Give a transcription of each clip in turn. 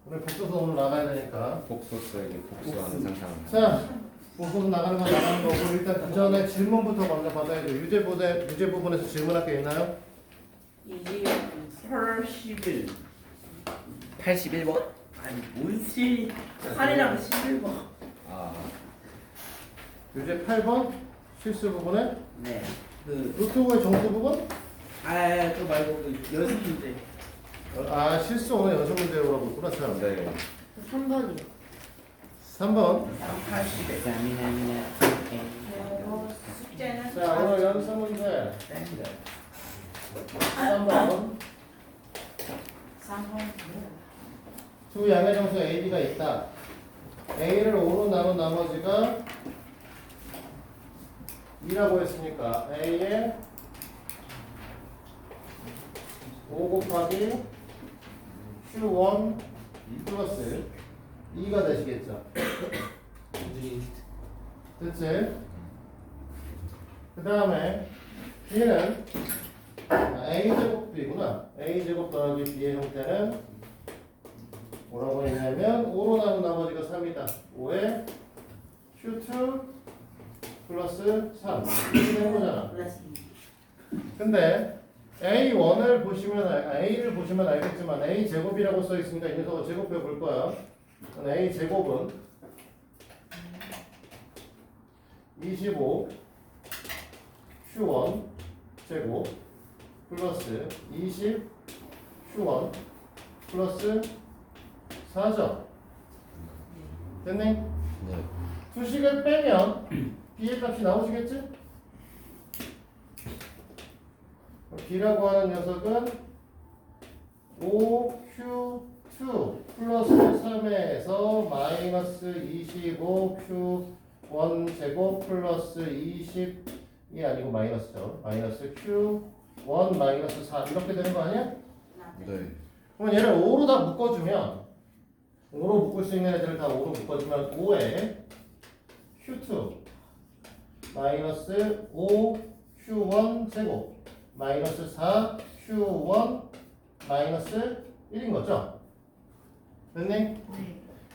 우리 복소수 오늘 나가야 되니까. 복소수에게 복수하는 상상을. 자, 복소수 나가는 건 나가는 거고 일단 그 전에 질문부터 먼저 받아야 돼. 유제 부분에서 질문할 게 있나요? 81 81번? 아니 뭔지 8이랑 11번 아, 유제 8번 실수 부분에 네그 루트고의 정수 부분? 그거 말고 그 연습 문제 아, 실수 오늘 연습 문제로 하고 있구나. 참. 네. 3번이요. 3번. 81 숙제는 자, 오늘 연습 문제 3번. 3번. 두 양의 정수 A, B가 있다. A를 5로 나눈 나머지가 2라고 했으니까 A에 5 곱하기 Q1 플러스 2가 되시겠죠. 됐지? 그 다음에 B는 A제곱 B구나. A제곱 더하기 B의 형태는 뭐라고 했냐면 5로 나눈 나머지가 3이다. 5에 Q2 플러스 3 이렇게 되는 거잖아. 근데 A1을 보시면 A를 보시면 알겠지만 A 제곱이라고 써 있으니까 이 녀석을 제곱해 볼 거야. A 제곱은 25 Q1 제곱 플러스 20 Q1 플러스 4죠. 됐니? 네. 수식을 빼면 B의 값이 나오시겠지? B라고 하는 녀석은 5Q2 플러스 3에서 마이너스 25Q1 제곱 플러스 20이 아니고 마이너스죠. 마이너스 Q1 마이너스 4 이렇게 되는 거 아니야? 네. 그러면 얘를 5로 다 묶어주면 5로 묶을 수 있는 애들을 다 5로 묶어주면 5에 Q2 마이너스 5Q1 제곱 마이너스 4Q1 마이너스 1인 거죠? 됐니?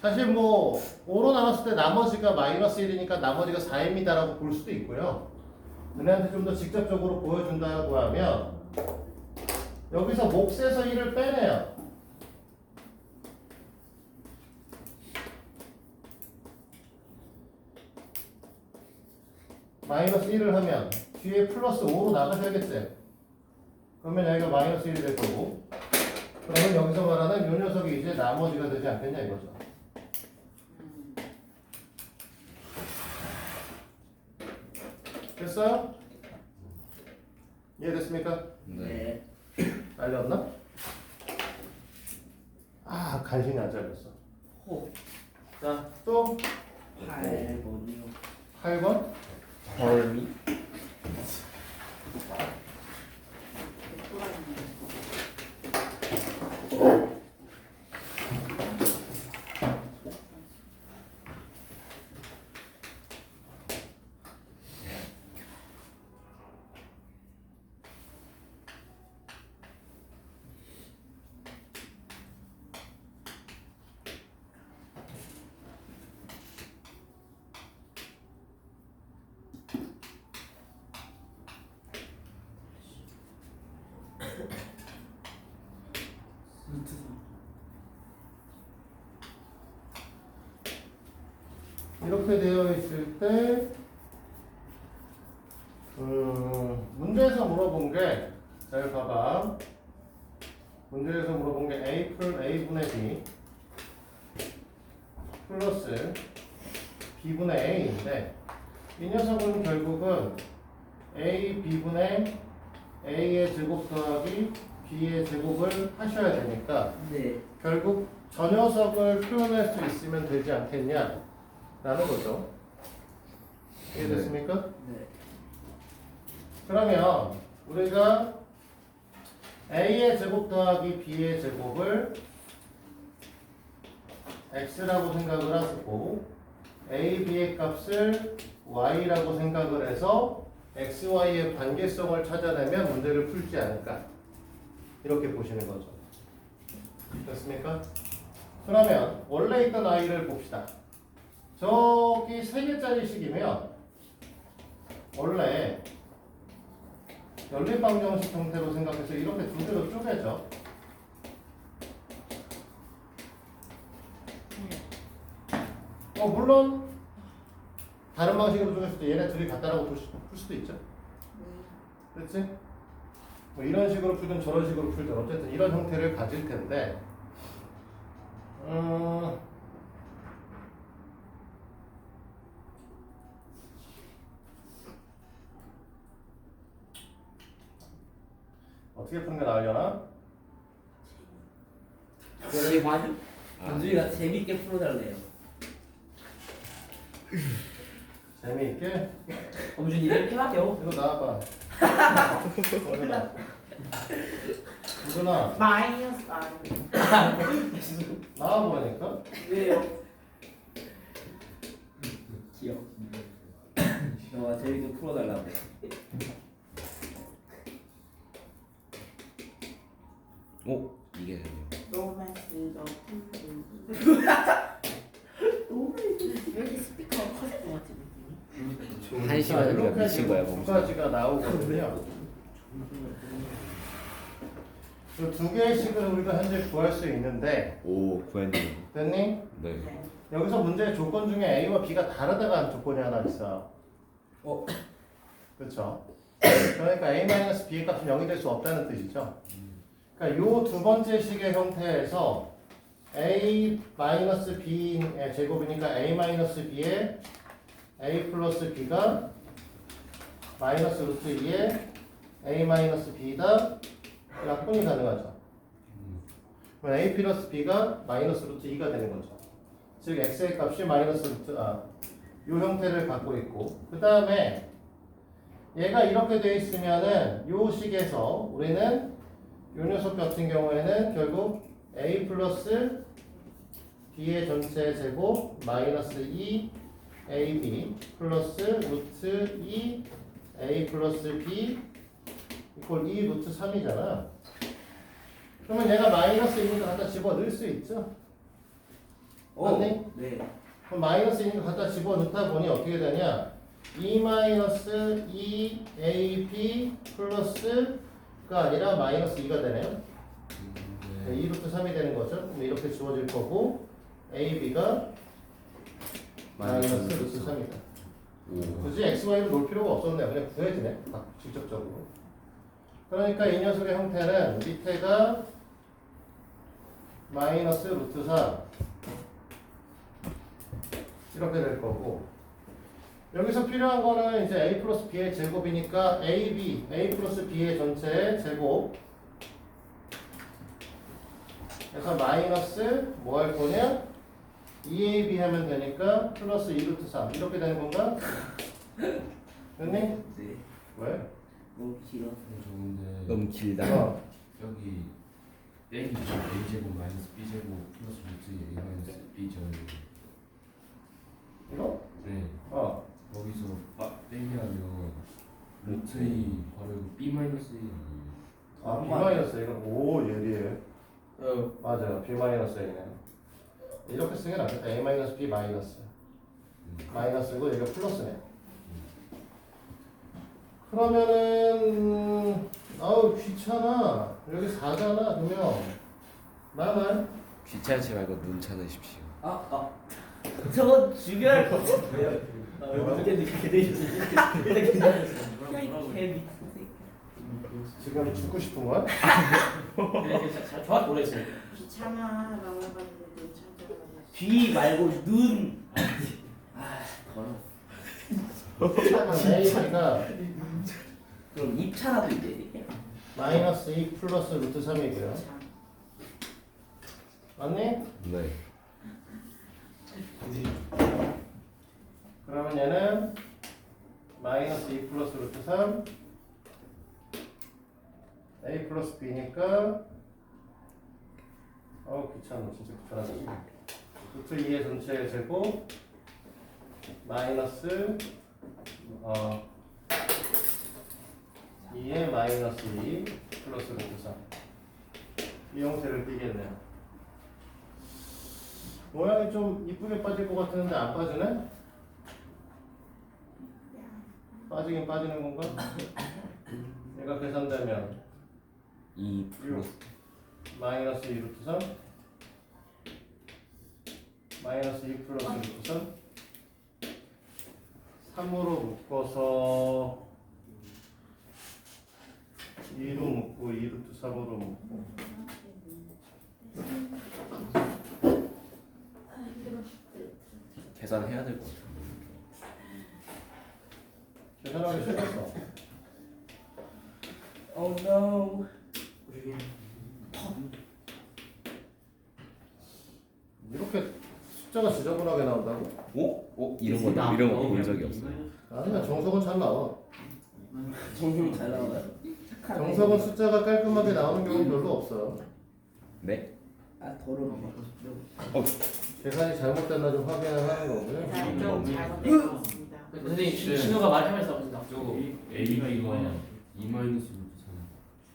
사실 뭐 5로 나눴을 때 나머지가 마이너스 1이니까 나머지가 4입니다 라고 볼 수도 있고요. 너네한테 좀 더 직접적으로 보여준다고 하면 여기서 몫에서 1을 빼내요. 마이너스 1을 하면 뒤에 플러스 5로 나가셔야겠지? 그러면 여기가 마이너스 1이 될 거고 그러면 여기서 말하는 이 녀석이 이제 나머지가 되지 않겠냐 이거죠. 됐어요? 이해됐습니까? 네. 잘렸나? 아 간신히 안 잘렸어. 자, 또 8번이요 8번 헐미? 이렇게 되어 있을 때 문제에서 물어본 게 잘 봐봐. 문제에서 물어본 게 A분의 B 플러스 B분의 A인데 이 녀석은 결국은 A, B분의 A의 제곱 더하기 B의 제곱을 하셔야 되니까 네 결국 저 녀석을 표현할 수 있으면 되지 않겠냐 라는 거죠. 이해됐습니까? 네. 그러면 우리가 A의 제곱 더하기 B의 제곱을 X라고 생각을 하고 A, B의 값을 Y라고 생각을 해서 X, Y의 관계성을 찾아내면 문제를 풀지 않을까 이렇게 보시는 거죠. 됐습니까? 그러면 원래 있던 i를 봅시다. 저기 3개짜리 식이면 원래 연립방정식 형태로 생각해서 이렇게 두 개로 쪼개죠. 물론 다른 방식으로 쪼갤 수도 얘네 둘이 같다라고 풀 수도 있죠. 그렇지? 뭐 이런 식으로 풀든 저런 식으로 풀든 어쨌든 이런 형태를 가질 텐데 어떻게 푸는 게 나으려나? 재관? 남준이가 재밌게 풀어달래요. 재미있게? 범준이 이렇게 할게요. 이거 나와봐. 누구나 마이너스 아니. 나와보니까 왜요? 귀여워. 너가 재밌게 풀어달라고. 오 이게 되네요. 로맨스가 왜 이렇게 스피커가 커질 것 같지 느낌이? 한 시간이면 미친 거야, 두 몸소. 가지가 나오거든요. 이 두 개의 식을 우리가 현재 구할 수 있는데 오 구현님. 됐니? 네. 여기서 문제의 조건 중에 A와 B가 다르다가 한 조건이 하나 있어. 그렇죠? 그러니까 A-B의 값은 0이 될 수 없다는 뜻이죠. 그러니까 요 두 번째 식의 형태에서 A-B의 제곱이니까 A-B에 A 플러스 B가 마이너스 루트 2에 A-B다. 약분이 가능하죠. 그럼 A 플러스 B가 마이너스 루트 2가 되는 거죠. 즉 x의 값이 마이너스 루트 요 형태를 갖고 있고 그 다음에 얘가 이렇게 돼 있으면은 요 식에서 우리는 요 녀석 같은 경우에는 결국 A 플러스 B의 전체 제곱 마이너스 2 AB 플러스 루트 2 A 플러스 B 이퀄 2 루트 3이잖아. 그러면 얘가 마이너스 있는 거 갖다 집어 넣을 수 있죠? 맞니? 네. 그럼 마이너스 있는 거 갖다 집어 넣다 보니 어떻게 되냐? 2 마이너스 2 AB 플러스가 아니라 마이너스 2가 되네요. 2 루트 3이 되는 거죠. 그럼 이렇게 지워질 거고 AB가 마이너스 루트 3이다. 굳이 XY를 놓을 필요가 없었네요. 그냥 구해지네. 직접적으로. 그러니까 이 녀석의 형태는 밑에가 마이너스 루트 3 이렇게 될 거고 여기서 필요한 거는 이제 A 플러스 B의 제곱이니까 AB, A 플러스 B의 전체 제곱 그래서 마이너스 뭐 할 거냐? 2AB 하면 되니까 플러스 2 루트 3 이렇게 되는 건가? 됐니? 네. 왜? 너무 길어. 좋은데 너무 길다. 여기 A제곱 A제곱 마이너스 B제곱 플러스 루트 A 마이너스 B제곱 이거? 네 거기서 빼기하면 루트 A 바로 B 마이너스 A 아, B 마이너스 A가 오 예리해. 맞아요. B 마이너스 A네. 이렇게 쓰는 게 낫겠다. A 마이너스 B 마이너스 마이너스고 여기가 플러스네. 그러면은 아우 귀찮아. 여기 4잖아. 그러면 나만 귀찮지 말고 눈 찾으십시오. 저거 중요할 것 같은데요. 어떻게 그렇게 돼 있지? 지금 죽고 싶은 거야? 정확히 모르겠어요. 귀찮아라고 해가지고 눈 찾아가지고 귀 말고 눈. 더러워. A가 그럼 입차라도 이제 마이너스 2 플러스 루트 3이고요. 참. 맞니? 네. 그러면 얘는 마이너스 2 플러스 루트 3 A 플러스 B니까 귀찮아. 진짜 귀찮아지. 루트 2의 전체 제곱 마이너스 2의 마이너스 2 플러스 루트 3 이 형태를 띠겠네요. 모양이 좀 이쁘게 빠질 것 같았는데 안 빠지네? 빠지긴 빠지는 건가? 얘가 계산되면 2 플러스 마이너스 2 루트 3 마이너스 2 플러스 루트 3 3으로 묶어서 2로 묶고 2 루트 3으로 묶고 계산해야 될 것 같아. 계산하기 싫었어. Oh no. 이렇게 숫자가 지저분하게 나온다고? 이런 거 본 적이 없어. 아니야, 정석은 잘 나와. 정신이 잘 나와요. 정석은 숫자가 깔끔하게 나오는 경우는 별로 없어요. 네? 아 더러워. 계산이 잘못됐나 좀 확인을 하는 거고요. 계산이 좀 잘못된 것 같습니다. 선생님 신호가 말하면서 합니다. 저거 AB가 2 마이너스 루트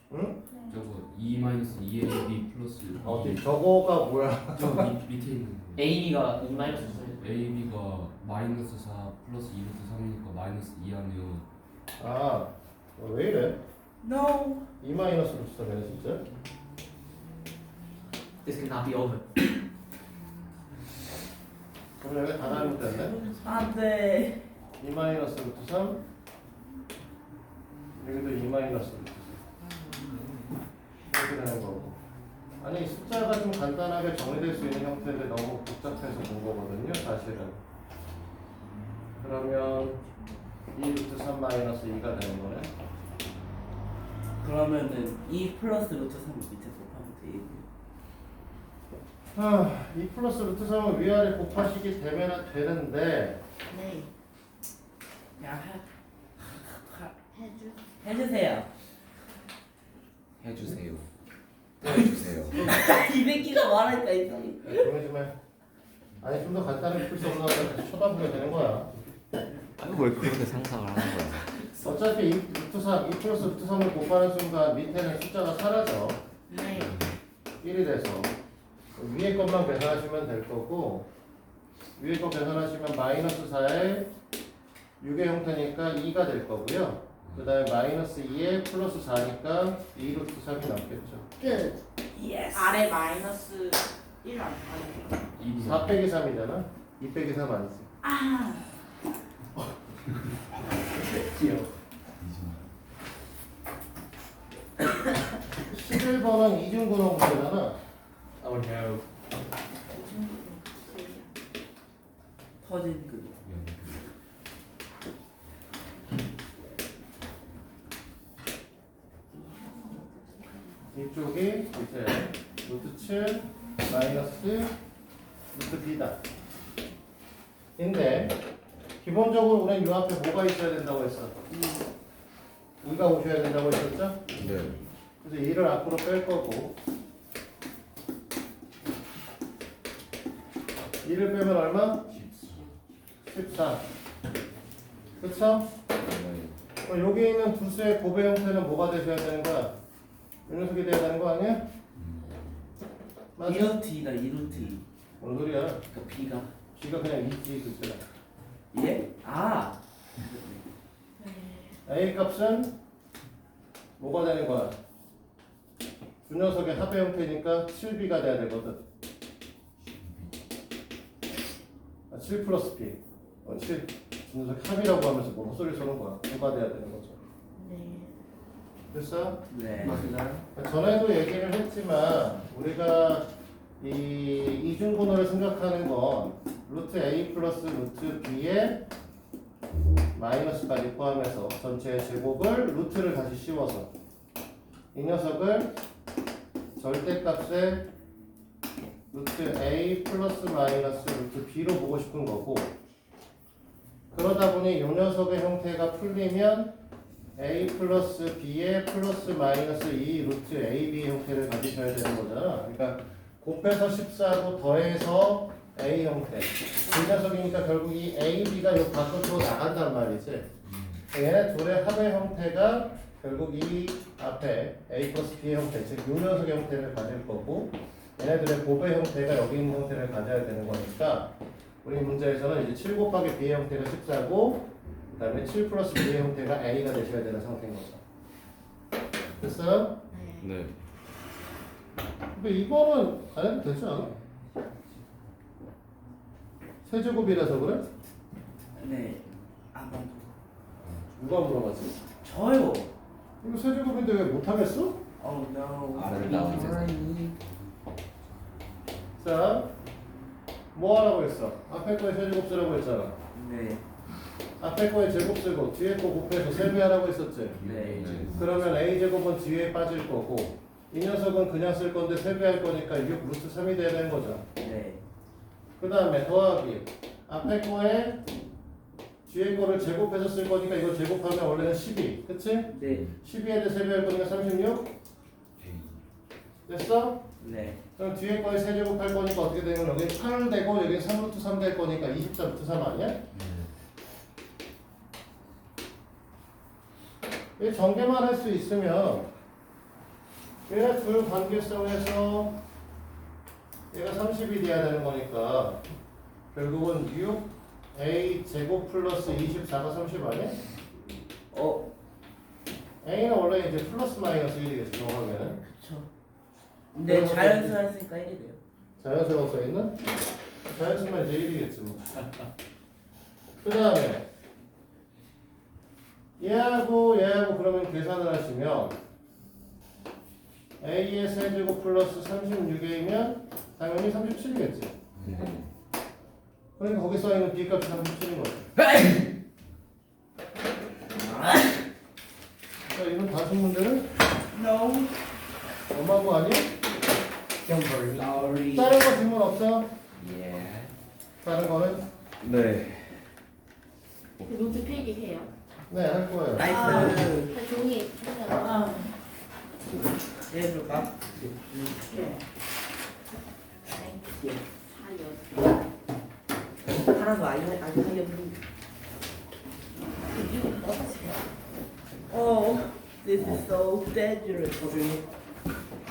3. 응? 저거 2 마이너스 2AB 플러스 어디? 저거가 뭐야? 저 밑에 있는 거. AB가 2 마이너스 AB가 마이너스 4 플러스 2 루트 3이니까 마이너스 2 하면 아, 왜 이래? No. 2 마이너스 루트 3이네 진짜? This cannot be over. 그럼 여기 다 잘못됐네? 안돼. 2 마이너스 루트 3 여기도 2 마이너스 루트 3 이렇게 되는 거고. 아니 숫자가 좀 간단하게 정리될 수 있는 형태인데 너무 복잡해서 본 거거든요 사실은. 그러면 2 루트 3 마이너스 2가 되는 거네. 그러면은 2 플러스 루트 3 밑에 곱하면 돼. 2 플러스 루트 3은 위아래 곱하시기 되면 되는데 네. 야 해주. 해주세요. 해주세요. 해주세요. 이 새끼가 말하니까 이상해. 조용히 좀 해. 아니 좀 더 간단하게 풀 수 없나 다시 쳐다보게 되는 거야. 아니 왜 그렇게 상상을 하는 거야? 어차피 2 루트 3, 2 플러스 루트 3을 곱하는 순간 밑에는 숫자가 사라져. 네. 1이 돼서 위에 것만 계산하시면 될 거고 위에 거 계산하시면 마이너스 4에 6의 형태니까 2가 될 거고요. 그 다음에 마이너스 2에 플러스 4니까 2 루트 3이 남겠죠. 끝. 예스. 아래 마이너스 1 아니에요? 4 빼기 3이잖아. 2 빼기 3 아니지. 아. 귀여워. 11번은 이중근호 문제잖아. Oh no. 터진 그. 이쪽이 밑에 루트 7 마이너스 루트 B다. 근데 기본적으로 우리는 이 앞에 뭐가 있어야 된다고 했어? 2가 오셔야 된다고 했었죠? 네. 그래서 2를 앞으로 뺄 거고 2를 빼면 얼마? 14. 그쵸? 그럼 여기 있는 두 수의 곱의 형태는 뭐가 되셔야 되는 거야? 이 녀석이 돼야 되는 거 아니야? 맞아? 2루트 2다 2루트 2. 뭔 소리야? 그 B가. G가 그냥 2지 그치라. 예? 아. A 값은 뭐가 되는 거야? 두 녀석의 합의 형태니까 7B가 돼야 되거든. 7 플러스 B. 7. 두 녀석 합이라고 하면서 뭐 헛소리 쏘는 거야. 뭐가 돼야 되는 거죠. 네. 됐어? 네. 전에도 얘기를 했지만 우리가 이 이중분호를 생각하는 건 루트 A 플러스 루트 B의 마이너스까지 포함해서 전체의 제곱을 루트를 다시 씌워서 이 녀석을 절대값의 루트 A 플러스 마이너스 루트 B로 보고 싶은 거고 그러다 보니 이 녀석의 형태가 풀리면 A 플러스 B의 플러스 마이너스 2 루트 AB 형태를 가지셔야 되는 거잖아. 그러니까 곱해서 14로 더해서 A 형태. 그 녀석이니까 결국 이 AB가 요 바깥으로 나간단 말이지. 얘네 둘의 합의 형태가 결국 이 앞에 A 플러스 B의 형태, 즉 요 녀석의 형태를 가질 거고 얘네들의 곱의 형태가 여기 있는 형태를 가져야 되는 거니까 우리 문제에서는 이제 7 곱하기 b의 형태가 14고 그 다음에 7 플러스 b의 형태가 a가 되셔야 되는 상태인 거죠. 됐어요? 네. 네. 근데 이거는 안 해도 되지 않아? 세제곱이라서 그래? 네. 아, 누가 물어봤지? 저요. 이거 세제곱인데 왜 못하겠어? Oh no. 아름다운 세상. 자, 뭐 하라고 했어? 앞에 거에 세제곱 쓰라고 했잖아. 네. 앞에 거에 제곱 쓰고 뒤에 거 곱해서 세배하라고 했었지? 네. 그러면 a제곱은 뒤에 빠질 거고 이 녀석은 그냥 쓸 건데 세배할 거니까 6 루트 3이 돼야 되는 거죠. 네. 그 다음에 더하기 앞에 거에 뒤에 거를 제곱해서 쓸 거니까 이거 제곱하면 원래는 12 그치? 네. 12에다 세배할 거니까 36 됐어? 네. 그럼 뒤에 거에 세제곱할 거니까 어떻게 되면 여기 8 되고 여기 3 루트 3 될 거니까 24 루트 3 아니야? 이 전개만 할 수 있으면 얘네 둘 관계성에서 얘가 30이 돼야 되는 거니까 결국은 6a 제곱 플러스 24가 30 아니야? a는 원래 이제 플러스 마이너스 1이겠지 정확하게는. 그쵸. 근데 자연수 했으니까 1이래요. 자연수라고 써있나? 자연수만 이제 1이겠지 뭐. 그 다음에 얘하고 그러면 계산을 하시면 a의 세제곱 플러스 36a면 당연히 37이겠지. 그러니까 거기 써있는 b 값이 37인 거지. 자, 이건 단순 문제는 No. 엄마고 아니야? Sorry. 다른 거 질문 없어? 예. 다른 거는? 네. 그 노트 필기해요. 네, 할 거예요. 나이스. 그 종이 하면 네, 볼까? 사연. 하나도 안 하겠는데. Oh, this is so dangerous.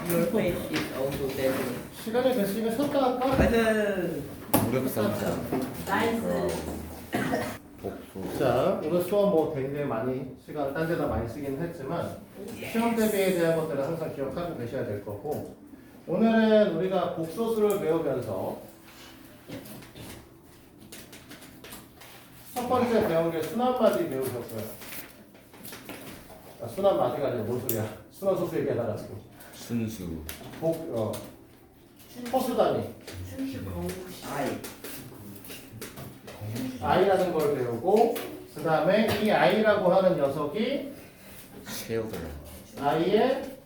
Your face is also dangerous. 시간이 됐으니까 쉬었다 할까? 나이스. 무릎 상자. 나이스. 복수. 자, 오늘 수업 뭐 굉장히 많이 시간 딴 데다 많이 쓰긴 했지만 시험 대비에 대한 것들은 항상 기억하고 계셔야 될 거고 오늘은 우리가 복소수를 배우면서 첫 번째 배운 게 순환마디 배우셨어요. 아, 순환마디가 아니라 뭔 소리야? 순환소수 얘기하다가 지금 순수. 허수 단위 아이. i라는 걸 배우고 그 다음에 이 i라고 하는 녀석이 체육을. i의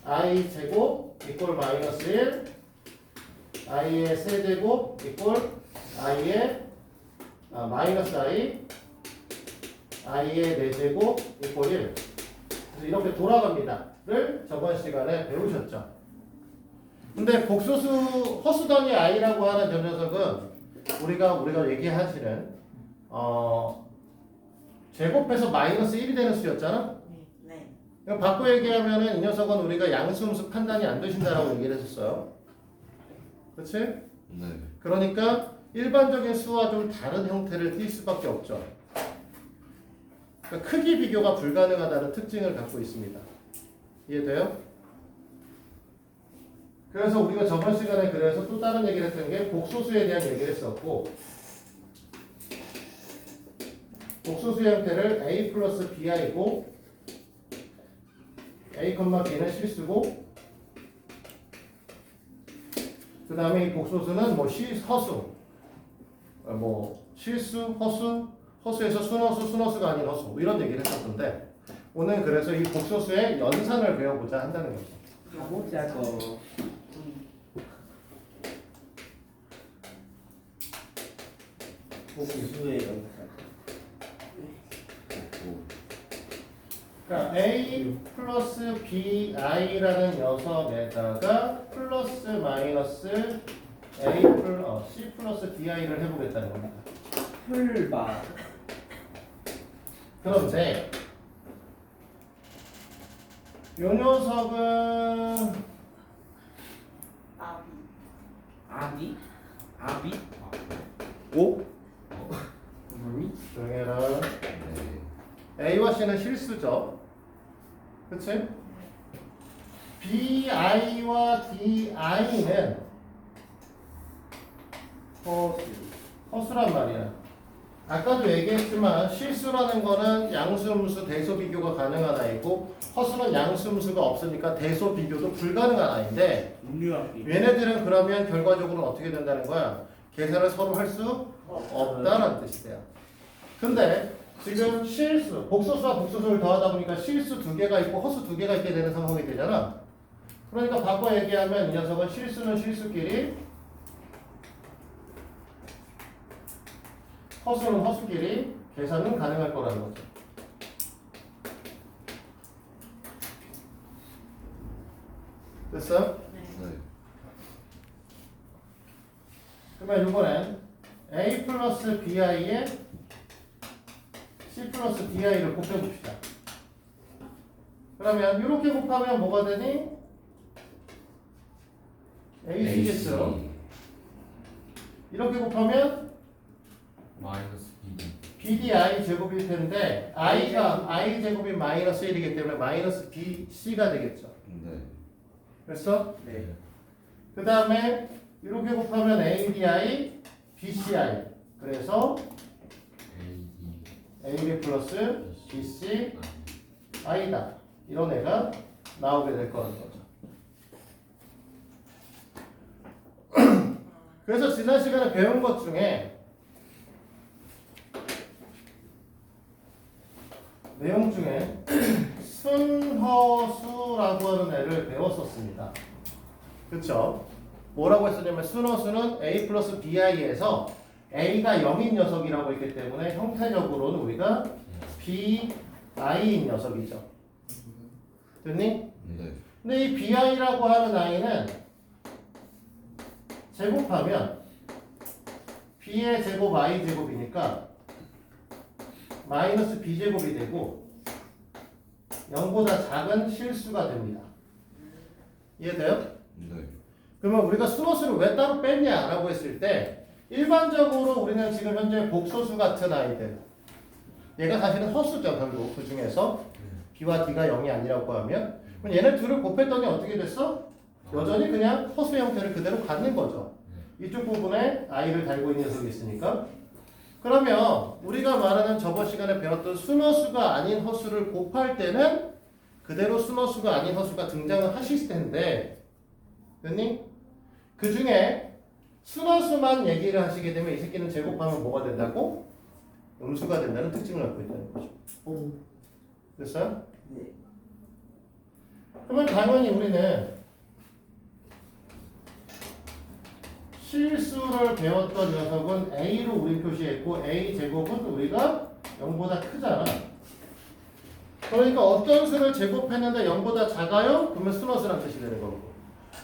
i 제곱 이꼴 마이너스 1 i의 세제곱 이꼴 i의 마이너스 i i의 4제곱 이꼴 1 그래서 이렇게 돌아갑니다를 저번 시간에 배우셨죠. 근데 복소수 허수단위 i라고 하는 저 녀석은 우리가 얘기하시는 제곱해서 마이너스 1이 되는 수였잖아. 네. 그럼 바꿔 얘기하면은 이 녀석은 우리가 양수음수 판단이 안 되신다라고 얘기를 했었어요. 그렇지? 네. 그러니까 일반적인 수와 좀 다른 형태를 띌 수밖에 없죠. 그러니까 크기 비교가 불가능하다는 특징을 갖고 있습니다. 이해돼요? 그래서 우리가 저번 시간에 그래서 또 다른 얘기를 했던 게 복소수에 대한 얘기를 했었고 복소수 형태를 a 플러스 bi고 a, b는 실수고 그 다음에 이 복소수는 뭐 허수 뭐 실수, 허수, 허수에서 순허수, 순허수가 아닌 허수 뭐 이런 얘기를 했었는데 오늘 그래서 이 복소수의 연산을 배워보자 한다는 거죠. 가보자고. 복수의 영상. 그러니까 a 플러스 bi라는 녀석에다가 플러스 마이너스 c 플러스 di를 해보겠다는 겁니다. 풀바. 그런데 요 녀석은 아비? 아비? 오? 뭐니? 조용해라. 네. A와 C는 실수죠. 그치? BI와 DI는 허수란 말이야. 아까도 얘기했지만 실수라는 거는 양수음수 대소 비교가 가능한 아이고 허수는 양수음수가 없으니까 대소 비교도 불가능한 아이인데 음료학비. 얘네들은 그러면 결과적으로 어떻게 된다는 거야? 계산을 서로 할 수 없다는 뜻이에요. 근데 지금 실수, 복소수와 복소수를 더하다 보니까 실수 2개가 있고 허수 2개가 있게 되는 상황이 되잖아. 그러니까 바꿔 얘기하면 이 녀석은 실수는 실수끼리, 허수는 허수끼리 계산은 가능할 거라는 거죠. 됐어? 네. 그러면 이번엔 A 플러스 BI에 C 플러스 DI를 곱해봅시다. 그러면 이렇게 곱하면 뭐가 되니? AC겠죠? 이렇게 곱하면 마이너스 B. BDI 제곱일 텐데 I가 I 제곱이 마이너스 1이기 때문에 마이너스 BC가 되겠죠. 네. 그랬어? 네. 그 다음에 이렇게 곱하면 ADI, BCI. 그래서 AD. AB 플러스 BC I다. 이런 애가 나오게 될 거라는 거죠. 그래서 지난 시간에 배운 것 중에 내용 중에 순허수라고 하는 애를 배웠었습니다. 그쵸? 뭐라고 했었냐면 순허수는 A 플러스 BI에서 A가 0인 녀석이라고 했기 때문에 형태적으로는 우리가 BI인 녀석이죠. 됐니? 네. 근데 이 BI라고 하는 아이는 제곱하면 B의 제곱 I 제곱이니까 마이너스 B제곱이 되고 0보다 작은 실수가 됩니다. 이해돼요? 네. 그러면 우리가 순허수를 왜 따로 뺐냐라고 했을 때 일반적으로 우리는 지금 현재 복소수 같은 아이들 얘가 사실은 허수죠. 결국 그 중에서 B와 D가 0이 아니라고 하면 그럼 얘네 둘을 곱했더니 어떻게 됐어? 여전히 그냥 허수 형태를 그대로 갖는 거죠. 이쪽 부분에 I를 달고 있는 녀석이 있으니까 그러면 우리가 말하는 저번 시간에 배웠던 순허수가 아닌 허수를 곱할 때는 그대로 순허수가 아닌 허수가 등장을 하실 텐데 됐니? 그 중에 순허수만 얘기를 하시게 되면 이 새끼는 제곱하면 뭐가 된다고? 음수가 된다는 특징을 갖고 있다는 거죠. 오. 됐어요? 네. 그러면 당연히 우리는 실수를 배웠던 녀석은 A로 우리 표시했고 A 제곱은 우리가 0보다 크잖아. 그러니까 어떤 수를 제곱했는데 0보다 작아요? 그러면 순허수란 뜻이 되는 거고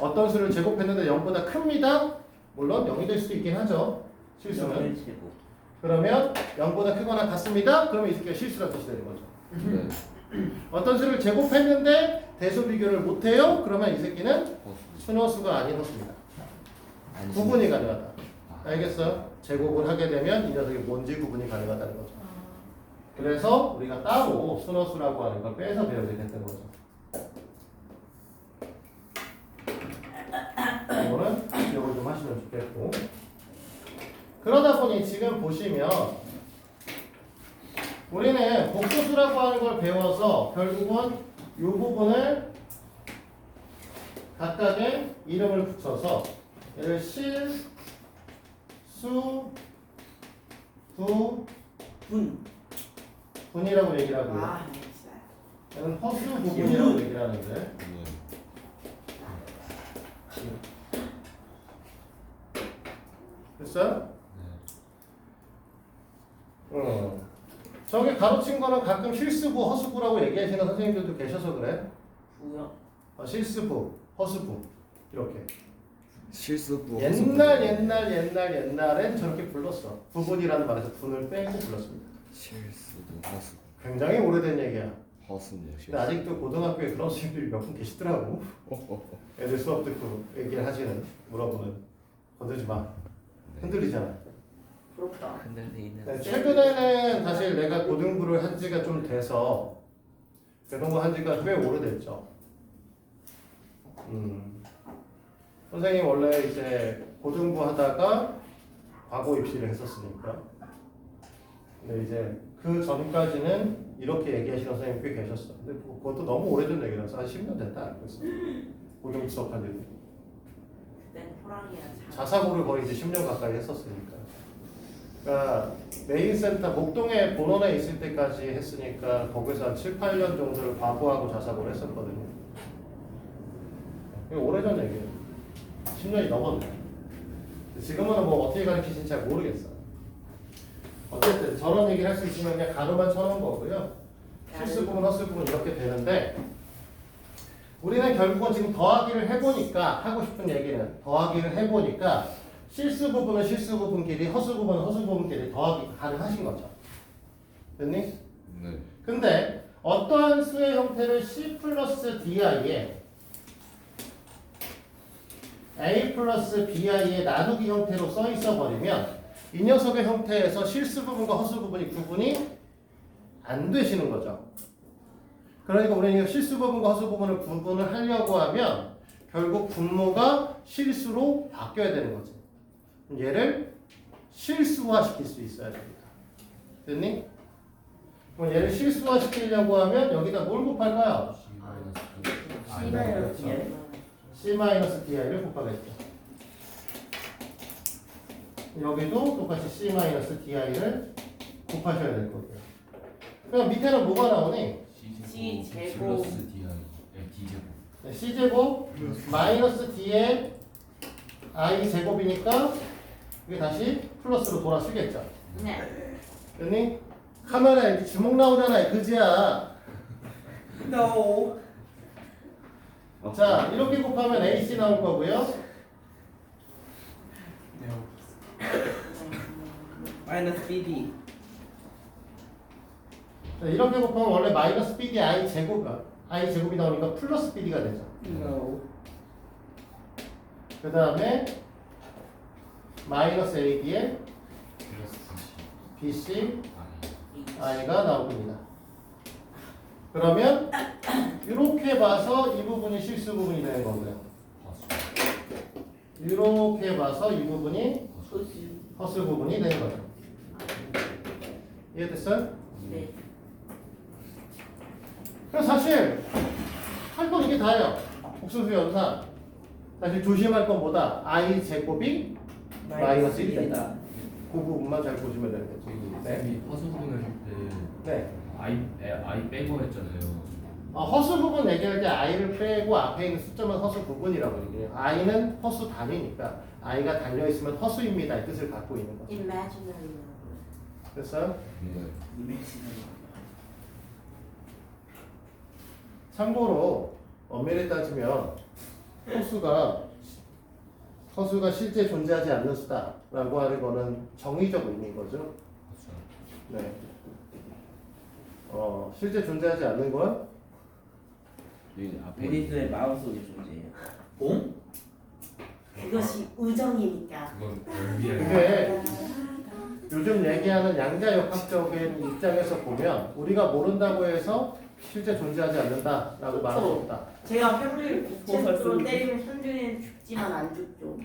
어떤 수를 제곱했는데 0보다 큽니다? 물론 0이 될 수도 있긴 하죠. 실수는. 제곱. 그러면 0보다 크거나 같습니다? 그러면 이 새끼가 실수란 뜻이 되는 거죠. 네. 어떤 수를 제곱했는데 대소 비교를 못해요? 그러면 이 새끼는 허수. 순허수가 아닌 허수입니다. 아니, 구분이 가능하다. 아. 알겠어? 제곱을 하게 되면 이 녀석이 뭔지 구분이 가능하다는 거죠. 그래서 우리가 따로 순허수라고 하는 걸 빼서 배우게 됐던 거죠. 이거는 기억을 좀 하시면 좋겠고. 그러다 보니 지금 보시면 우리는 복소수라고 하는 걸 배워서 결국은 이 부분을 각각의 이름을 붙여서 얘를 실, 수, 부, 분이라고 얘기를 하고요. 아, 얘는 허수 부분이라고 얘기를 하는데 네. 됐어요? 저기 가로친 거는 가끔 실수부, 허수부라고 얘기하시는 선생님들도 계셔서 그래. 부요. 실수부, 허수부 이렇게. 실수부. 옛날엔 저렇게 불렀어. 부분이라는 말에서 분을 빼고 불렀습니다. 실수도 허수. 굉장히 오래된 얘기야. 허수뭐 실수. 근데 아직도 고등학교에 그런 선생님들이 몇 분 계시더라고. 애들 수업 듣고 얘기를 하시는, 물어보는. 건들지 마. 흔들리잖아. 부럽다. 흔들리는. 네, 최근에는 사실 내가 고등부를 한 지가 좀 돼서 고등부 한 지가 꽤 오래됐죠. 선생님 원래 이제 고등부 하다가 과거 입시를 했었으니까. 근데 이제 그 전까지는 이렇게 얘기하시는 선생님 꽤 계셨어. 근데 그것도 너무 오래된 얘기라서 한 10년 됐다 알고 있어. 고등 수업한 지도. 그땐 호랑이야. 자사고를 거의 이제 10년 가까이 했었으니까. 그러니까 메인 센터 목동에 본원에 있을 때까지 했으니까 거기서 한 7, 8년 정도를 과거하고 자사고를 했었거든요. 이거 오래전 얘기예요. 10년이 넘었네. 지금은 뭐 어떻게 가르치신지 잘 모르겠어. 어쨌든 저런 얘기를 할 수 있으면 그냥 가로만 쳐놓은 거고요. 실수 부분, 헛수 부분 이렇게 되는데 우리는 결국은 지금 더하기를 해보니까 하고 싶은 얘기는 더하기를 해보니까 실수 부분은 실수 부분끼리, 허수 부분은 허수 부분끼리 더하기 가능하신 거죠. 됐니? 네. 근데 어떠한 수의 형태를 C 플러스 DI에 A 플러스 BI의 나누기 형태로 써 있어 버리면 이 녀석의 형태에서 실수 부분과 허수 부분이 구분이 안 되시는 거죠. 그러니까 우리는 실수 부분과 허수 부분을 구분을 하려고 하면 결국 분모가 실수로 바뀌어야 되는 거지. 얘를 실수화 시킬 수 있어야 됩니다. 됐니? 그럼 얘를 실수화 시키려고 하면 여기다 뭘 곱할까요? C-DI를 곱하겠죠. 여기도 똑같이 C-DI를 곱하셔야 될 거고요. 그럼 밑에는 뭐가 나오니? C 제곱. 플러스 DI D제곱. 네, C제곱 마이너스 D의 I 제곱이니까 이게 다시 플러스로 돌아 쓰겠죠. 네. 됐니? 카메라에 이제 주먹 나오잖아, 그지야. No. 자, 이렇게 곱하면 AC 나올 거고요. 마이너스 BD. 자, 이렇게 곱하면 원래 마이너스 BD I 제곱이 나오니까 플러스 BD가 되죠. No. 그 다음에 마이너스 AD에 플러스 BC I I가 나올 겁니다. 그러면 이렇게 봐서 이 부분이 실수 부분이 되는 거고요. 이렇게 봐서 이 부분이 허수 부분이 되는 거죠. 이해됐어요? 네. 그래서 사실 할 건 이게 다예요. 복수수 연산. 사실 조심할 건 뭐다? I 제곱이 마이너스 1이 된다. 그 부분만 잘 보시면 되는 거지. 네. 쌤이 허수분을 할때 네. I 빼고 했잖아요. 허수 부분 얘기할 때 I를 빼고 앞에 있는 숫자만 허수 부분이라고 얘기해요. I는 허수 단위니까 I가 달려있으면 허수입니다. 이 뜻을 갖고 있는 거죠. Imaginary. 됐어요? 네. 참고로 엄밀히 따지면 허수가 실제 존재하지 않는 수다라고 하는 거는 정의적 의미인 거죠. 네. 실제 존재하지 않는 건 여기 앞에 우리들의 마음속에 존재해요. 봄? 그것이 우정이니까. 그건 별비야. 그게 요즘 얘기하는 양자역학적인 입장에서 보면 우리가 모른다고 해서 실제 존재하지 않는다라고 말할 수 없다. 제가 현주를 버섯을 부채로 때리면 현주는 죽지만 안 죽죠.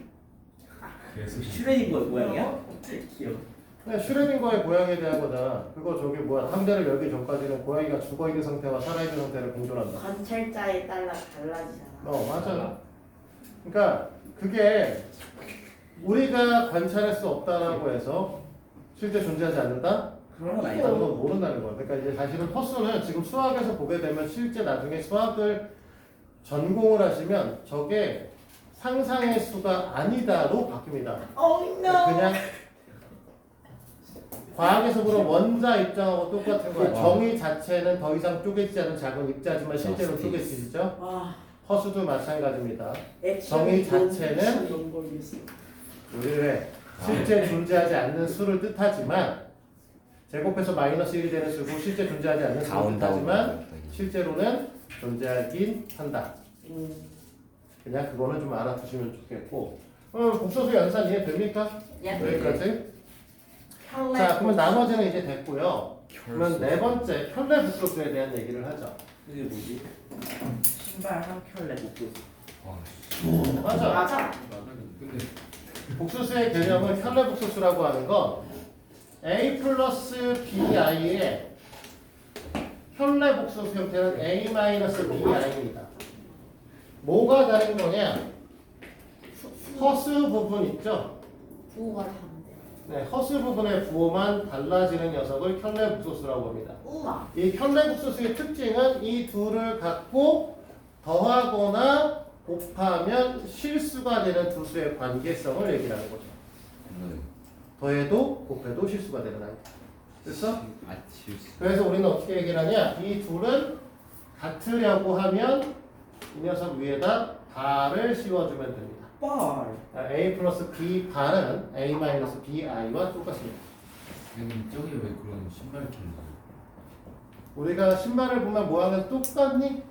그래서 슈레딩거 모양이야? 귀여워. 그냥 슈레딩거의 고양이에 대한 거잖아. 그거 저기 뭐야 함대를 열기 전까지는 고양이가 죽어 있는 상태와 살아 있는 상태를 공존한다. 관찰자에 따라 달라지잖아. 맞아. 그러니까 그게 우리가 관찰할 수 없다라고 해서 실제 존재하지 않는다? 그런 건 이런 아니다. 건 모른다는 거야. 그러니까 이제 사실은 허수는 지금 수학에서 보게 되면 실제 나중에 수학을 전공을 하시면 저게 상상의 수가 아니다로 바뀝니다. Oh 그냥 과학에서 보는 원자 입장하고 똑같은 거야. 정의 자체는 더 이상 쪼개지지 않은 작은 입자지만 실제로 쪼개지죠. 와. 허수도 마찬가지입니다. 액션 정의 자체는 너무 모르겠어. 우리의 실제 존재하지 않는 수를 뜻하지만 제곱해서 마이너스 1이 되는 수고 실제 존재하지 않는 수를 뜻하지만 실제로는 존재하긴 한다. 그냥 그거는 좀 알아두시면 좋겠고 복소수 연산 이해됩니까? 예. 여기까지? 혈내 자, 그러면 나머지는 이제 됐고요. 그러면 네 번째 켤레 복소수에 대한 얘기를 하죠. 이게 뭐지? 신발 한 켤레 복수. 와, 맞아. 맞아. 근데 복소수의 개념은 켤레 복소수라고 하는 건 a 플러스 bi의 켤레 복소수 형태는 a 마이너스 bi입니다. 뭐가 다른 거냐? 허수 부분 있죠? 부호가 다른데. 네, 허수 부분의 부호만 달라지는 녀석을 켤레 복소수라고 합니다. 우와. 이 켤레 복소수의 특징은 이 둘을 갖고 더하거나 곱하면 실수가 되는 두 수의 관계성을 얘기하는 거죠. 네. 더해도 곱해도 실수가 되는 아이. 됐어? 아 실수. 그래서 우리는 어떻게 얘기를 하냐? 이 둘은 같으려고 하면 이 녀석 위에다 발을 씌워주면 됩니다. 발. a 플러스 b 발은 a 마이너스 bi와 똑같습니다. 형님 저기 왜 그런 신발 캔 우리가 신발을 보면 모양은 똑같니? 아니.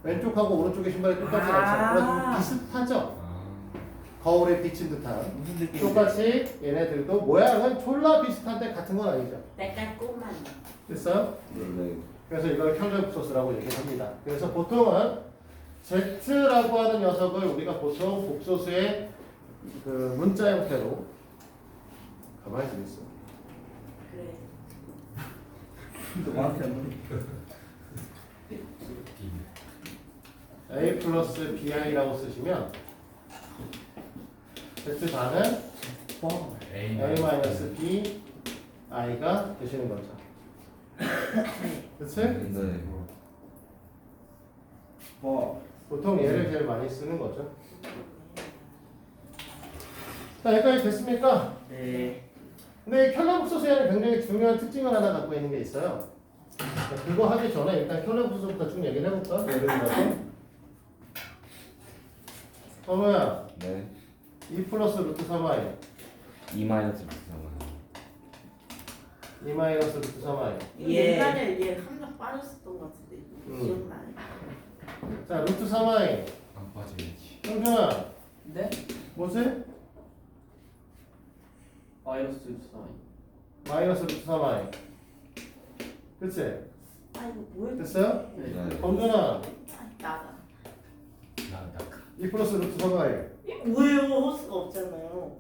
왼쪽하고 오른쪽의 신발이 똑같지 않죠? 그래서 비슷하죠? 아. 거울에 비친 듯한. 무슨 느낌? 똑같이 얘네들도 모양은 졸라 비슷한데 같은 건 아니죠. 약간 꼬만. 됐어요? 네. 그래서 이걸 켤레 복소수라고 얘기합니다. 그래서 보통은 Z라고 하는 녀석을 우리가 보통 복소수의 그 문자 형태로 가만히 있어. 그래. 너한테 뭐? A 플러스 BI라고 쓰시면 Z 반은 A 마이너스 B I가 되시는 거죠. 그치? 네. 뭐? 보통 얘를 제일 많이 쓰는 거죠. 자, 여기까지 됐습니까? 네. 근데 이 켤레 복소수에는 굉장히 중요한 특징을 하나 갖고 있는 게 있어요. 자, 그거 하기 전에 일단 켤레 복소수부터 쭉 얘기를 해볼까? 예를 들어서 뭐야? 네. 2 플러스 루트 3i 2 마이너스 비슷한 2 마이너스 루트 3i 예. 옛날에 얘 함정 빠졌었던 것 같은데 기억나네. 자, 루트 3i 안 빠져야지. 형준아 네? 뭐지? 마이너스 2 마이너스 루트 3i 그치? 아 이거 뭐야? 됐어요? 네. 범준아 아, 나가. 나나 2 플러스 루트 3i 이거 뭐예요? 호수가 없잖아요.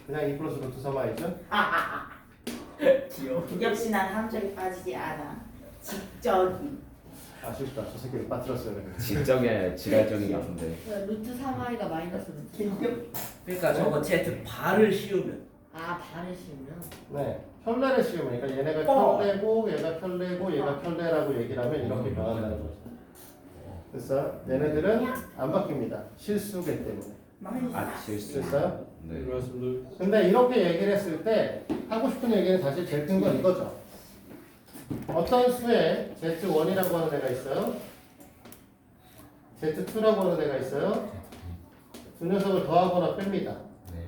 그냥 2 플러스 루트 3i죠? 귀여워. 역시 난 함정에 빠지지 않아. 직접이. 아쉽다 저 새끼를 빠뜨렸어야 되는데 지적이 아니라 지랄적인 것 같은데. 루트 3i가 마이너스 루트 3. 그러니까 저거 Z 발을 씌우면. 아 발을 씌우면. 네 켤레를 씌우면 그러니까 얘네가 켤레고 얘가 켤레고 얘가 켤레라고 얘기를 하면 이렇게 변한다는 거죠. 됐어요? 얘네들은 안 바뀝니다. 실수기 때문에. 아 실수. 됐어요? 네. 근데 이렇게 얘기를 했을 때 하고 싶은 얘기는 사실 제일 큰 건 이거죠. 어떤 수에 Z1이라고 하는 애가 있어요. Z2라고 하는 애가 있어요. 두 녀석을 더하거나 뺍니다. 네.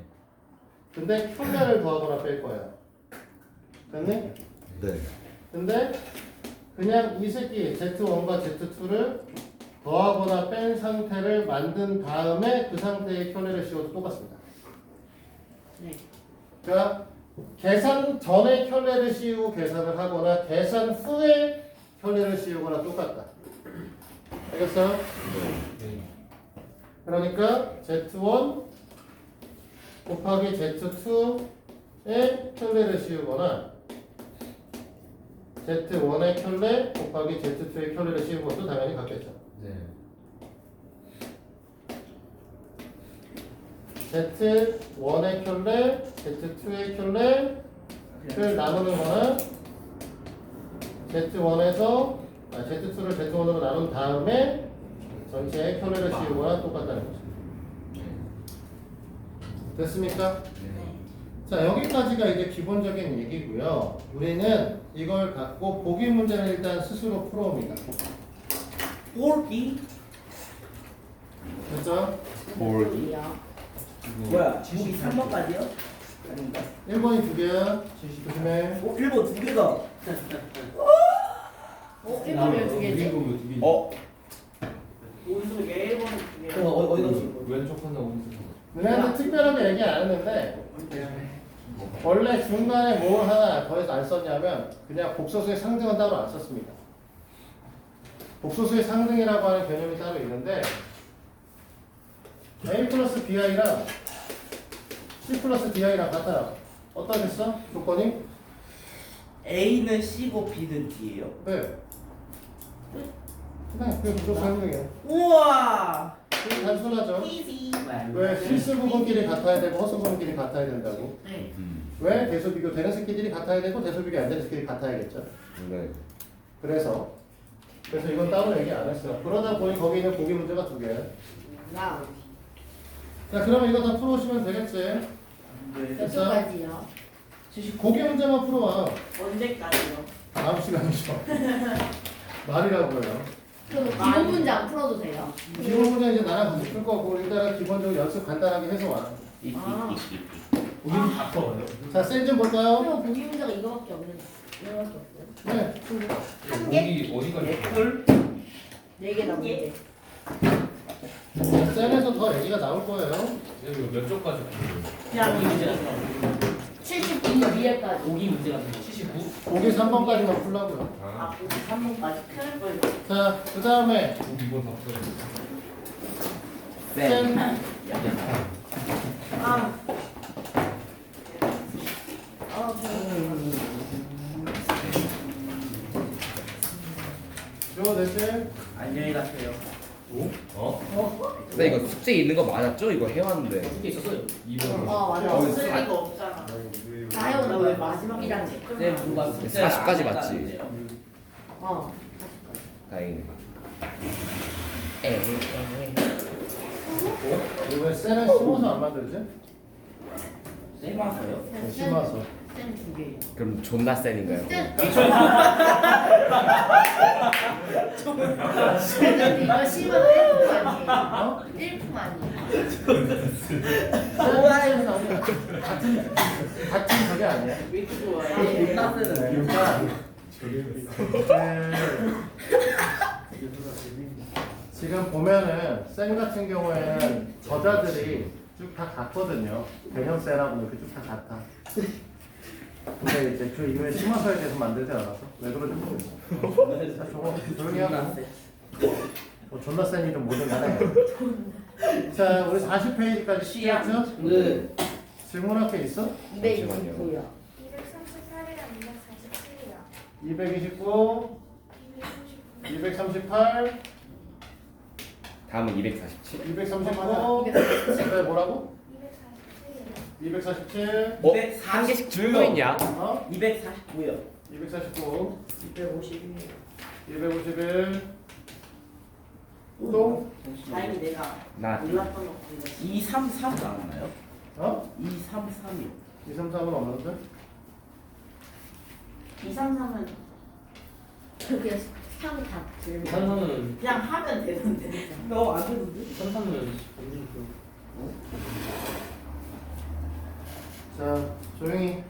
근데 켤레를 더하거나 뺄 거예요. 됐니? 네. 근데 그냥 이 새끼 Z1과 Z2를 더하거나 뺀 상태를 만든 다음에 그 상태에 켤레를 씌워도 똑같습니다. 네. 그러니까 계산 전에 켤레를 씌우고 계산을 하거나 계산 후에 켤레를 씌우거나 똑같다. 알겠어요? 네. 그러니까 Z1 곱하기 Z2에 켤레를 씌우거나 Z1의 켤레 곱하기 Z2의 켤레를 씌우는 것도 당연히 같겠죠. 네. Z1의 켤레, Z2의 켤레를 나누는 거는 Z1에서 Z2를 Z1으로 나눈 다음에 전체의 켤레를 씌우거나 똑같다는 거죠. 됐습니까? 네. 자, 여기까지가 이제 기본적인 얘기고요. 우리는 이걸 갖고 보기 문제는 일단 스스로 풀어옵니다. 볼기? 됐죠? 볼기. 뭐야? 보기 3번까지요? 아닌가? 1번이 두 개야. 조심해. 일본 두 개다. 어? 1번을 두 개지? 두 개. 어? 온속에 1번 그거 어디다 쓰는 거야? 왼쪽 하나 오른쪽 하나. 너네한테 특별하게 얘기 안 했는데 원래 중간에 뭘 하나 더해서 안 썼냐면 그냥 복소수의 상등은 따로 안 썼습니다. 복소수의 상등이라고 하는 개념이 따로 있는데 A 플러스 BI랑 C 플러스 D이랑 같아요. 어떠겠어? 조건이? A는 C고 B는 D예요. 네. 그냥 복소수 상등이에요. 우와. 되게 단순하죠? easy. 왜 실수 부분끼리 같아야 되고 허수 부분끼리 같아야 된다고? 네. 왜 대소 비교 되는 새끼들이 같아야 되고 대소 비교 안 되는 새끼들이 같아야겠죠? 네. 그래서 이건 따로 얘기 안 했어요. 그러다 보니 거기 있는 보기 문제가 두 개예요. 와우. 자, 그러면 이거 다 풀어오시면 되겠지? 네. 몇 초까지요? 고기 문제만 풀어와. 언제까지요? 다음 시간이죠. 말이라고요. 그럼 기본 문제 안 풀어도 돼요? 기본 문제 이제 나랑 같이 풀 거고 일단은 기본적으로 연습 간단하게 해서 와. 아. 우리는 다 풀어요. 자, 센 좀 볼까요? 그럼 보기 문제가 이거밖에 없는데. 이거밖에 없어요? 네. 한 개? 여기 어디까지? 풀? 4개 남은데. 센에서 더 얘기가 나올 거예요. 여기 몇 쪽까지 풀어요? 그냥 오기 문제가 들어가고 79 위에까지. 오기 문제가 들어가고 79. 보기 3번까지만 풀라고요. 아, 3번까지 큰일 뻔. 자, 그 다음에 여기 이번 다 풀어요. 센. 아, 줘 됐지? 안녕히 가세요. 어? 근데 이거 숙제 있는 거 맞았죠? 이거 해왔는데. 그게 있었어요. 이번. 맞아. 없을 리가 없잖아. 다 해오는 나 왜 거야. 마지막이랑 네, 뭔가 40까지 맞지? 어. 다행이네. 이거 왜 센을 심어서 안 만들지? 쌤하세요? 심어서. 쌤 2개. 그럼 존나 센인가요? 쌤. 이거 심은 1품 아니에요? 1품 아니에요? 같은 저게 아니야. 왜 이렇게 좋아해? 네. 지금 보면은 쌤 같은 경우에는 저자들이 쭉 다 같거든요. 개념 쌤하고 이렇게 쭉 다 같아. 근데 이제 그 이후에 심화서에 대해서 만들지 않아서 왜 그런지 모르겠어. 자, 저거 조용히 하고. 뭐 존나 쌤이 좀 뭐든 간에. 자, 우리 40페이지까지 시작했죠? 네. 질문할 게 있어? 229요. 238이랑 247이요. 229, 238, 다음은 247. 239. 네, 뭐라고? 247이요. 247. 어? 한 개씩 줄거 있냐? 어? 249요. 249. 251. 251. 또? 다행히 내가 나 몰랐던 거 같은데. 233 나왔나요? 어? 233이요. 233은 없는데? 233은 그게 상이 다 질문. 삼삼은 그냥 하면 되는데. 너안 되는데? 삼삼은 자, 조용히.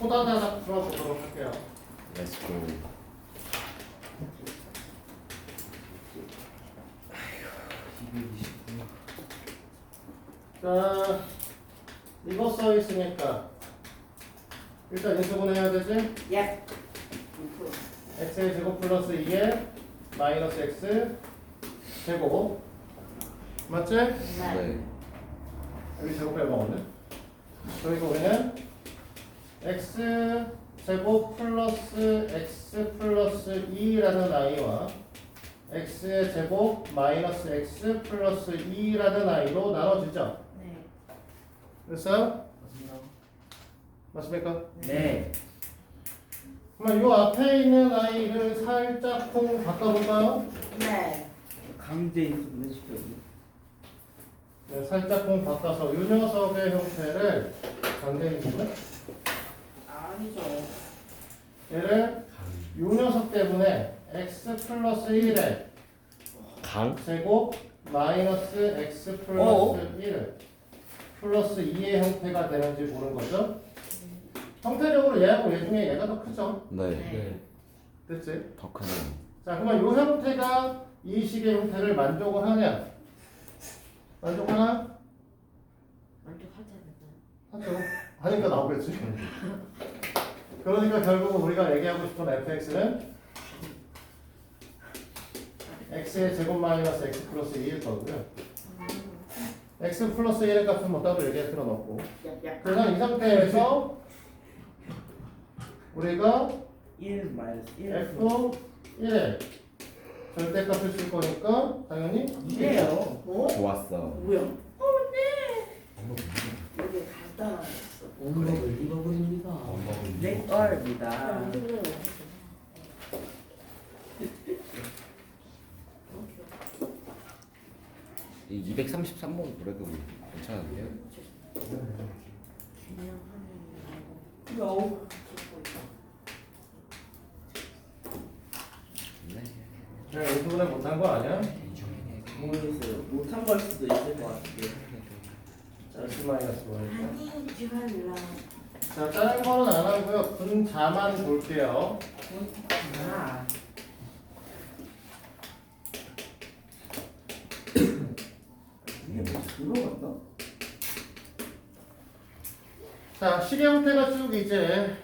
호다다닥 풀어보도록 할게요. 렛츠고. 자, 이거 써 있으니까 일단 인수분 해야 되지? 예. x의 제곱 플러스 2의 마이너스 x 제곱 맞지? 네. 여기 제곱 빼먹었네. 그리고 우리는 x 제곱 플러스 x 플러스 2라는 i와 x의 제곱 마이너스 x 플러스 2라는 i로 나눠지죠. 네. 됐어요? 맞습니까? 네. 그러면 이 앞에 있는 i를 살짝 콩 바꿔볼까요? 네. 강제 인수분해 시켜요. 네, 살짝 콩 바꿔서 이 녀석의 형태를 강제인수분 아니죠. 얘를 이 녀석 때문에 x 플러스 1의 강? 제곱 마이너스 x 플러스 1을 플러스 2의 형태가 되는지 보는 거죠. 형태적으로 얘하고 얘 중에 얘가 더 크죠? 네. 네. 됐지? 더 크네. 자, 그러면 이 형태가 이 식의 형태를 만족을 하냐? 만족하나? 만족하지 않을까요? 하죠. 하니까 나오겠지. 그러니까 결국 우리가 얘기하고 싶은 fx는 x의 제곱 마이너스 x 플러스 2일 거고요. x 플러스 1의 값은 뭐 따로 얘기할 필요는 없고. 그래서 이 상태에서 우리가 1 마이너스 1 f1의 절대값을 쓸 거니까 당연히 2예요. 좋았어. 뭐야? 여기 갖다 놨어. 온몸을 입어버립니다. 내 거입니다. 이 233번 그래도 괜찮은데요? 요. 네. 내가 이 부분에 못한 거 아니야? 모르겠어요. 못한 걸 수도 있을 것 같아요. 자, x 마이너스 1이니까. 아니 지랄라. 자, 다른 거는 안 하고요. 분자만 볼게요. 아. 이게 뭐 들어갔나? 자, 식의 형태가 쭉 이제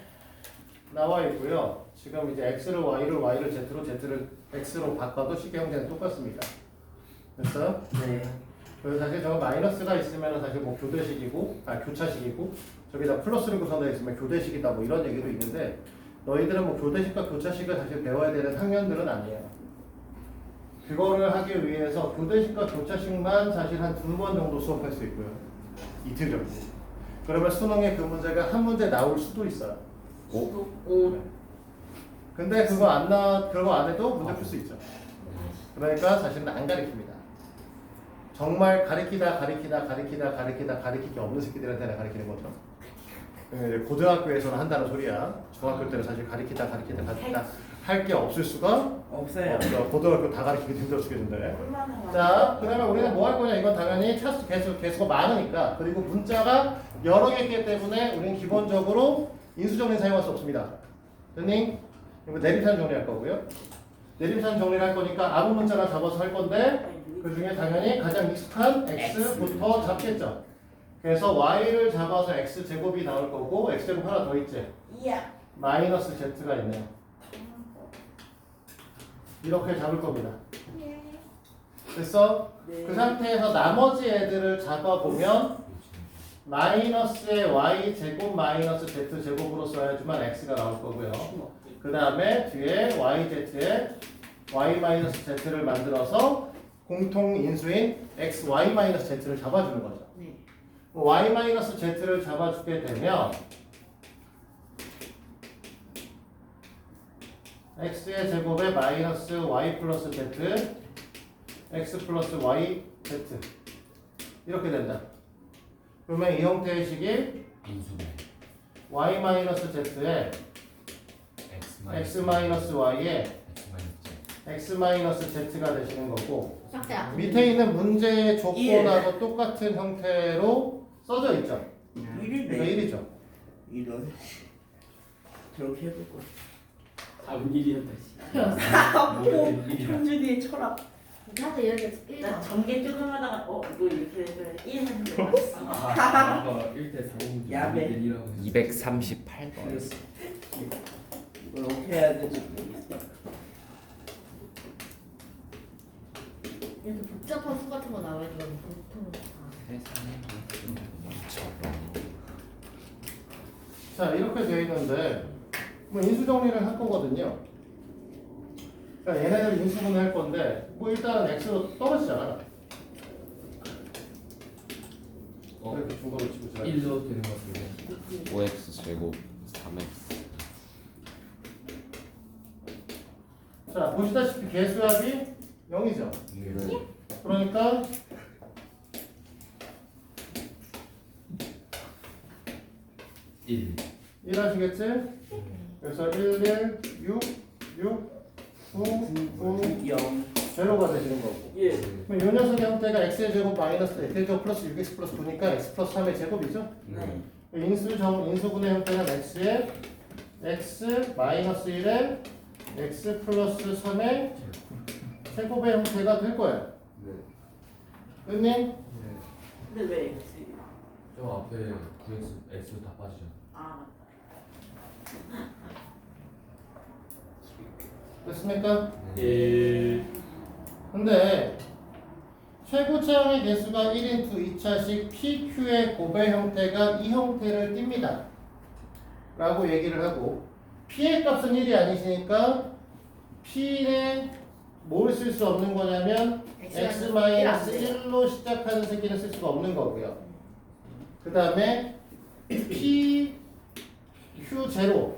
나와 있고요. 지금 이제 x를 y를 z로 z를 x로 바꿔도 식의 형태는 똑같습니다. 됐어요? 네. 그리고 사실 저거 마이너스가 있으면 사실 뭐 교대식이고, 교차식이고, 저기다 플러스를 구성되어 있으면 교대식이다 뭐 이런 얘기도 있는데 너희들은 뭐 교대식과 교차식을 사실 배워야 되는 학년들은 아니에요. 그거를 하기 위해서 교대식과 교차식만 사실 한 2번 정도 수업할 수 있고요. 이틀 정도. 그러면 수능에 그 문제가 한 문제 나올 수도 있어요. 오. 근데 그거 안 해도 문제 풀 수 있죠. 그러니까 사실은 안 가르칩니다. 정말 가리키기 없는 새끼들한테는 가리키는 거죠. 이제 고등학교에서는 한다는 소리야. 중학교 때는 사실 가리키다 할 게 없을 수가 없어요. 없어. 고등학교 다 가리키기 힘들어 죽겠는데. 얼마나 자, 그 다음에 우리는 뭐 할 거냐? 이건 당연히 차수 개수가 많으니까. 그리고 문자가 여러 개 있기 때문에 우리는 기본적으로 인수정리 사용할 수 없습니다. 됐니? 이거 내림산 정리할 거고요. 내림산 정리를 할 거니까 아무 문자나 잡아서 할 건데 그 중에 당연히 가장 익숙한 x부터 잡겠죠. 그래서 y를 잡아서 x 제곱이 나올 거고 x 제곱 하나 더 있지. 이야. 마이너스 z가 있네요. 이렇게 잡을 겁니다. 됐어? 네. 그 상태에서 나머지 애들을 잡아보면 마이너스의 y 제곱 마이너스 z 제곱으로 써야지만 x가 나올 거고요. 그 다음에 뒤에 yz에 y 마이너스 z를 만들어서 공통 인수인 x y 마이너스 z를 잡아주는 거죠. 네. y 마이너스 z를 잡아주게 되면 x의 제곱에 마이너스 y 플러스 z x 플러스 y z 이렇게 된다. 그러면 이 형태의 식이 인수네. y 마이너스 z에 x 마이너스 y에 x 마이너스 z가 되시는 거고 싹대 안. 밑에 있는 문제의 조건하고 똑같은 형태로 써져 있죠. 1이네. 그래서 1이죠. 이런. 저렇게 해볼 거. 답은 1이었다. 오, 현준이의 철학. 나도 여기 나 1번. 전개 조금하다가 이거 이렇게 해서 1 하는 거 봤어. 아까 1대 4공 야매. 238번. 이걸 어떻게 해야 될지 모르겠어. 이렇게 복잡한 수 같은 거 나와야 되면 보통 자, 이렇게 되어 있는데 뭐 인수 정리를 할 거거든요. 그러니까 얘네들 인수분해 할 건데 뭐 일단은 x로 떨어지잖아. 이렇게 중거로 치고 지나가. 1로 되는 것 같은데. 5x 제곱 3x. 자, 보시다시피 개수합이 0이죠. 네. 그러니까 일. 1 하시겠지? 그래서 1, 1, 6, 6, 9, 0. 제로가 되시는 거고. 예. 그럼 이 녀석의 형태가 x의 제곱 마이너스 x의 제곱 플러스 6x 플러스 9니까 x 플러스 3의 제곱이죠? 네. 인수분해 형태는 x에 x 마이너스 1에 x 플러스 3의 제곱의 형태가 될 거예요. 네. 끝님? 근데 왜 X? 저 앞에 9x, x 다 빠지죠. 아 맞다. 됐습니까? 예. 근데 최고차항의 개수가 1인투 2차식 PQ의 고배 형태가 이 형태를 띱니다 라고 얘기를 하고 P의 값은 1이 아니시니까 P에 뭘 쓸 수 없는 거냐면 x-1로 시작하는 새끼는 쓸 수가 없는 거고요. 그 다음에 P, Q0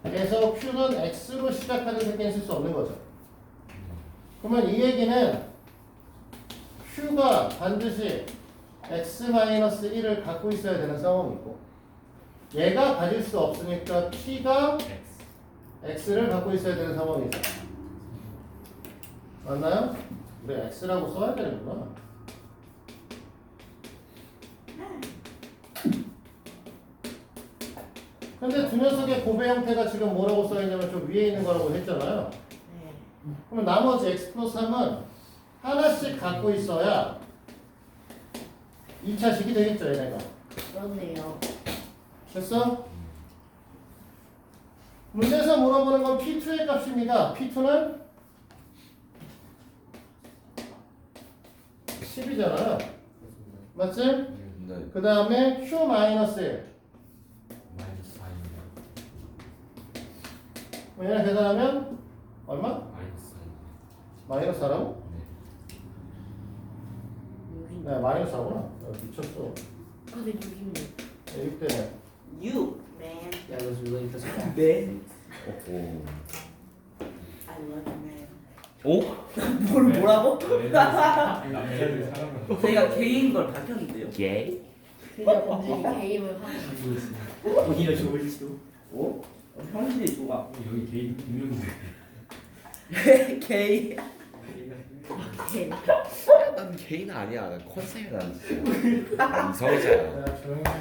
에서 Q는 X로 시작하는 새끼는 쓸 수 없는 거죠. 그러면 이 얘기는 Q가 반드시 x-1을 갖고 있어야 되는 상황이고 얘가 가질 수 없으니까 P가 X를 갖고 있어야 되는 상황이죠. 맞나요? 우리 X라고 써야 되는구나. 근데 두 녀석의 고배 형태가 지금 뭐라고 써있냐면 저 위에 있는 거라고 했잖아요. 네. 그럼 나머지 x 플러스 3은 하나씩 갖고 있어야 2차식이 되겠죠, 얘네가. 그렇네요. 됐어? 문제에서 물어보는 건 P2의 값입니다. P2는 10이잖아요. 맞지? 네. 그 다음에 Q-1 마이너스 4입니다. 얘네 계산하면 얼마? 마이너스 4입니다. 마이너스 4라고? 네. 네, 마이너스 4구나. 미쳤어. 근데 6이네. 6 때문에. You man. That was really interesting. 네. 오. I love you man. 오? 뭘 뭐라고? 남자들 사랑을 제가 개인 걸 밝혔는데요. 예? 그냥 본인이 게임을 하고. 오히려 좋을지도. 오? 현실이 좋아. 여기 개인 분명히 게이. 난 개인 아니야. 난 컨셉이 난 진짜. 난 이성애자야. 야, 조용히 해.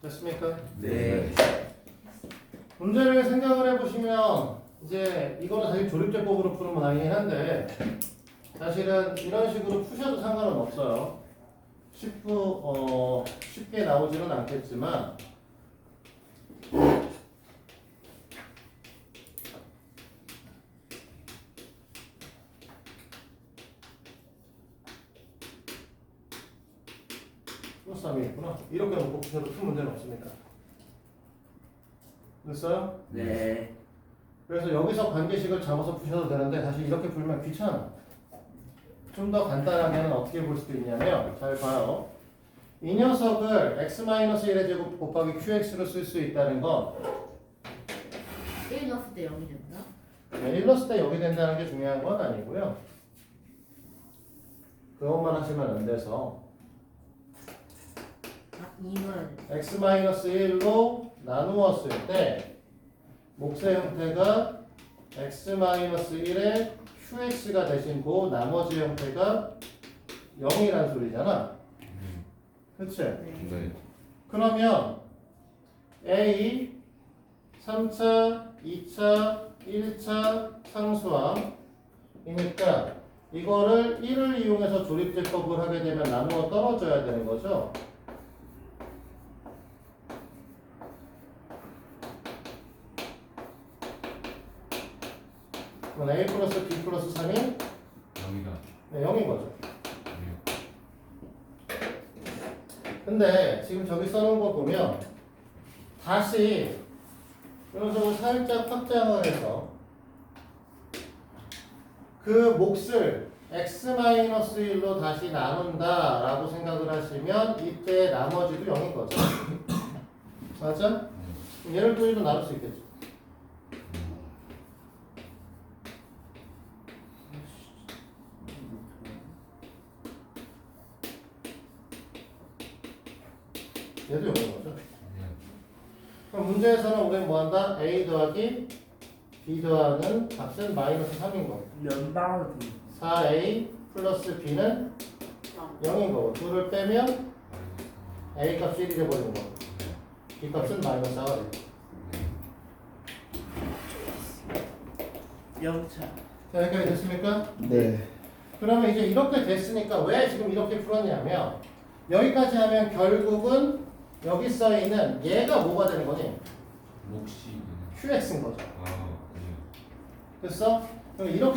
됐습니까? 네. 문제를 생각을 해보시면 이제 이거는 사실 조립제법으로 푸는 건 아니긴 한데 사실은 이런 식으로 푸셔도 상관은 없어요. 쉽게 나오지는 않겠지만 플러스 3이 있구나. 이렇게 놓고 푸셔도 큰 문제는 없습니다. 됐어요? 네. 그래서 여기서 관계식을 잡아서 푸셔도 되는데 사실 이렇게 풀면 귀찮아. 좀 더 간단하게는 어떻게 볼 수도 있냐면 잘 봐요. 이 녀석을 x-1의 제곱 곱하기 qx로 쓸 수 있다는 건 1 넣었을 때 0이 된다? 1 넣었을 때 0이 된다는 게 중요한 건 아니고요. 그것만 하시면 안 돼서 아, 2 넣어야 돼. x-1로 나누었을 때 몫의 형태가 x-1의 qx가 대신 그 나머지 형태가 0이란 소리잖아. 그치? 네. 그러면 A 3차, 2차, 1차 상수항이니까 이거를 1을 이용해서 조립제법을 하게 되면 나누어 떨어져야 되는 거죠. 그럼 A 플러스 B 플러스 3이 0이가 네, 0인 거죠. 근데 지금 저기 써놓은 거 보면 다시 이런 식으로 살짝 확장을 해서 그 몫을 x-1로 다시 나눈다 라고 생각을 하시면 이때 나머지도 0인 거죠. 맞아? 얘를 또 1로 나눌 수 있겠죠. 얘도 0인 거죠. 그럼 문제에서는 우리는 뭐한다? A 더하기 B 더하는 값은 마이너스 3인 거예요. 면방을 좀. 4a 플러스 b는 0인 거고 2를 빼면 a 값이 1이 돼버리는 거고 b 값은 마이너스 4가 돼요. 영차. 자, 여기까지 됐습니까? 네. 그러면 이제 이렇게 됐으니까 왜 지금 이렇게 풀었냐면 여기까지 하면 결국은 여기 써 있는 얘가 뭐가 되는 거니? 몫이 qx인 거죠. 아 네. 됐어? 그럼 이렇게